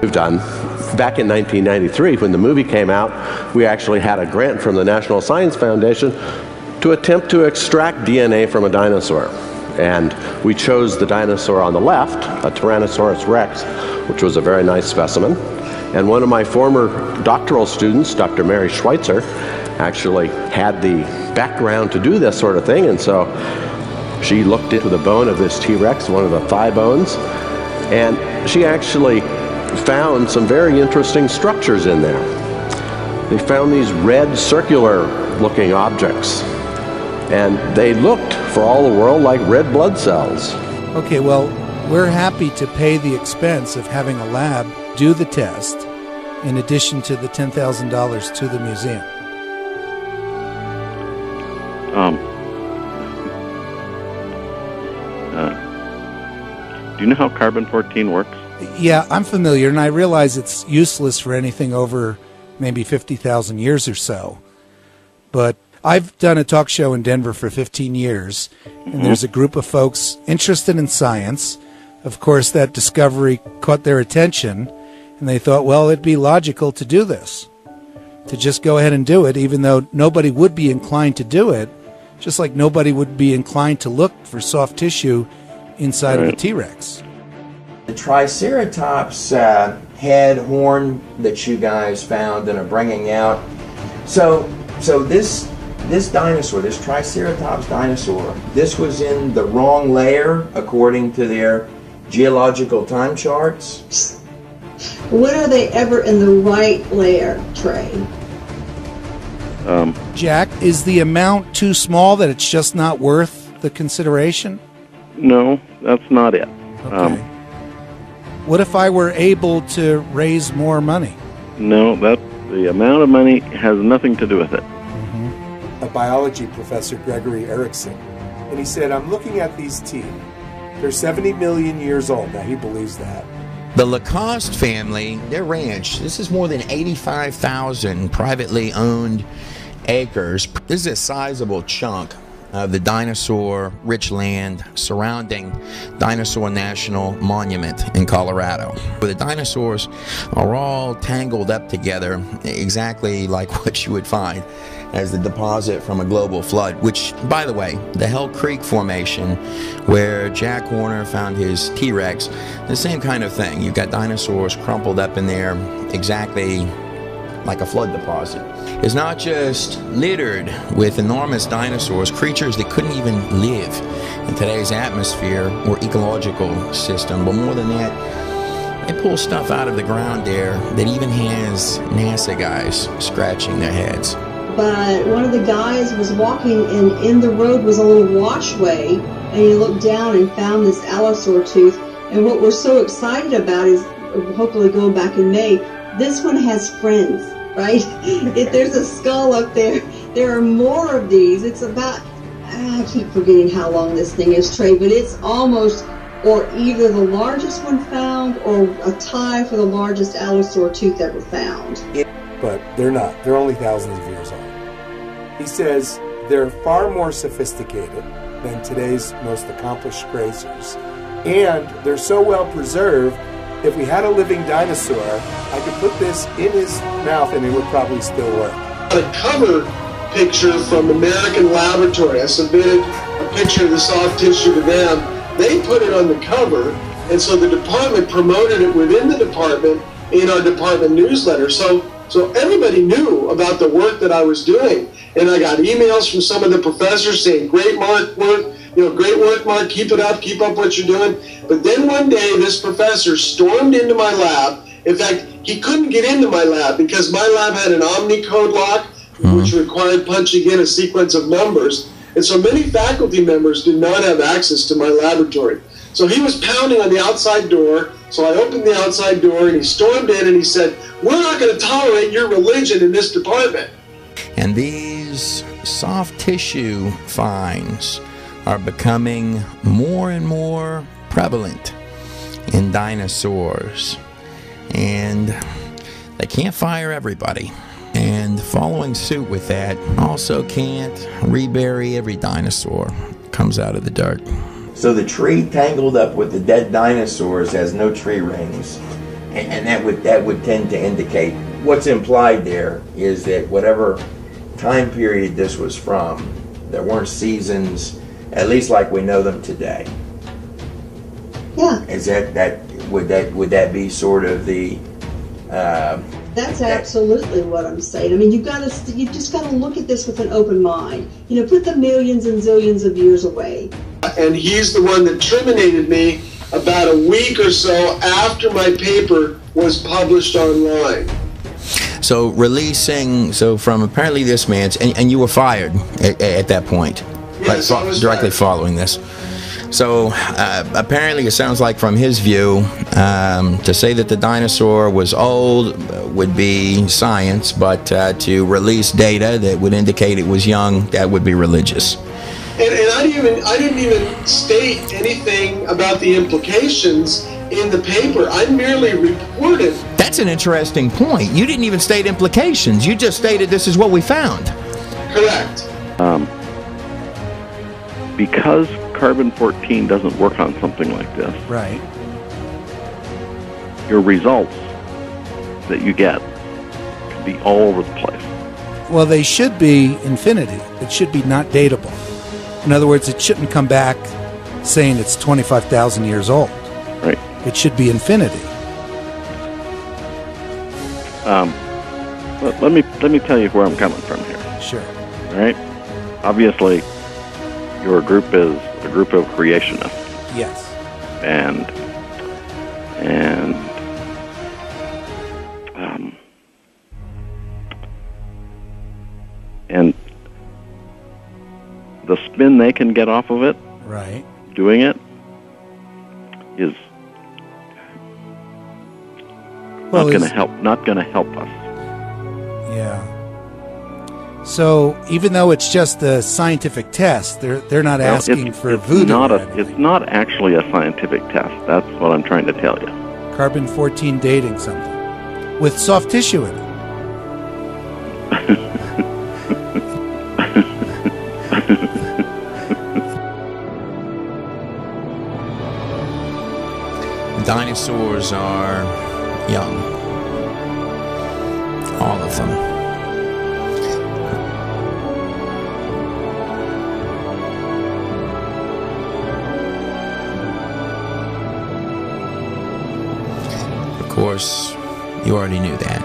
we've done. Back in 1993, when the movie came out, we actually had a grant from the National Science Foundation to attempt to extract DNA from a dinosaur. And we chose the dinosaur on the left, a Tyrannosaurus rex, which was a very nice specimen. And one of my former doctoral students, Dr. Mary Schweitzer, actually had the background to do this sort of thing, and so she looked into the bone of this T-Rex, one of the thigh bones, and she actually found some very interesting structures in there. They found these red circular looking objects, and they looked for all the world like red blood cells. Okay, well, we're happy to pay the expense of having a lab do the test in addition to the $10,000 to the museum. Do you know how carbon-14 works? Yeah, I'm familiar, and I realize it's useless for anything over maybe 50,000 years or so. But I've done a talk show in Denver for 15 years, and there's a group of folks interested in science. Of course, that discovery caught their attention, and they thought, well, it'd be logical to do this, to just go ahead and do it, even though nobody would be inclined to do it, just like nobody would be inclined to look for soft tissue inside of a T-Rex. The Triceratops head horn that you guys found and are bringing out. So this dinosaur, this Triceratops dinosaur, this was in the wrong layer according to their geological time charts. When are they ever in the right layer, Trey? Jack, is the amount too small that it's just not worth the consideration? No, that's not it. Okay. What if I were able to raise more money? No, the amount of money has nothing to do with it. A biology professor, Gregory Erickson, and he said, I'm looking at these teeth. They're 70 million years old. Now, he believes that. The Lacoste family, their ranch, this is more than 85,000 privately owned acres. This is a sizable chunk of the dinosaur-rich land surrounding Dinosaur National Monument in Colorado, where the dinosaurs are all tangled up together, exactly like what you would find as the deposit from a global flood, which, by the way, the Hell Creek Formation, where Jack Horner found his T-Rex, the same kind of thing. You've got dinosaurs crumpled up in there exactly like a flood deposit. It's not just littered with enormous dinosaurs, creatures that couldn't even live in today's atmosphere or ecological system, but more than that, they pull stuff out of the ground there that even has NASA guys scratching their heads. But one of the guys was walking, and in the road was a little washway, and he looked down and found this allosaur tooth. And what we're so excited about is, hopefully going back in May, this one has friends, right? If there's a skull up there, there are more of these. It's about, I keep forgetting how long this thing is, Trey, but it's almost, or either the largest one found or a tie for the largest allosaur tooth ever found. But they're not. They're only thousands of years old. He says they're far more sophisticated than today's most accomplished grazers. And they're so well preserved, if we had a living dinosaur, I could put this in his mouth and it would probably still work. A cover picture from American Laboratory. I submitted a picture of the soft tissue to them. They put it on the cover, and so the department promoted it within the department in our department newsletter. So everybody knew about the work that I was doing. And I got emails from some of the professors saying, great work, Mark, keep it up, keep up what you're doing. But then one day, this professor stormed into my lab. In fact, he couldn't get into my lab because my lab had an Omnicode lock, which required punching in a sequence of numbers. And so many faculty members did not have access to my laboratory. So he was pounding on the outside door. So I opened the outside door, and he stormed in, and he said, we're not going to tolerate your religion in this department. And these soft tissue finds are becoming more and more prevalent in dinosaurs. And they can't fire everybody. And following suit with that, also can't rebury every dinosaur that comes out of the dirt. So the tree tangled up with the dead dinosaurs has no tree rings. And that would tend to indicate what's implied there is that whatever time period this was from, there weren't seasons, at least like we know them today. Yeah. Is would that be sort of the? That's absolutely what I'm saying. I mean, you just got to look at this with an open mind. You know, put the millions and zillions of years away. And he's the one that terminated me about a week or so after my paper was published online. So from apparently this man's, and you were fired at that point, yes, I was directly fired. Following this. So apparently it sounds like from his view, to say that the dinosaur was old would be science, but to release data that would indicate it was young, that would be religious. And I didn't even state anything about the implications in the paper. I merely reported. That's an interesting point. You didn't even state implications. You just stated this is what we found. Correct. Because carbon-14 doesn't work on something like this, Right. your results that you get could be all over the place. Well, they should be infinity. It should be not datable. In other words, it shouldn't come back saying it's 25,000 years old. Right. It should be infinity. Let me tell you where I'm coming from here. Sure. All right. Obviously, your group is a group of creationists, Yes. and the spin they can get off of it, Right. doing it, is Well, not going to help us. Yeah. So even though it's just a scientific test, they're not asking for voodoo. It's not actually a scientific test. That's what I'm trying to tell you. Carbon-14 dating something with soft tissue in it. Dinosaurs are young. All of them. Of course, you already knew that.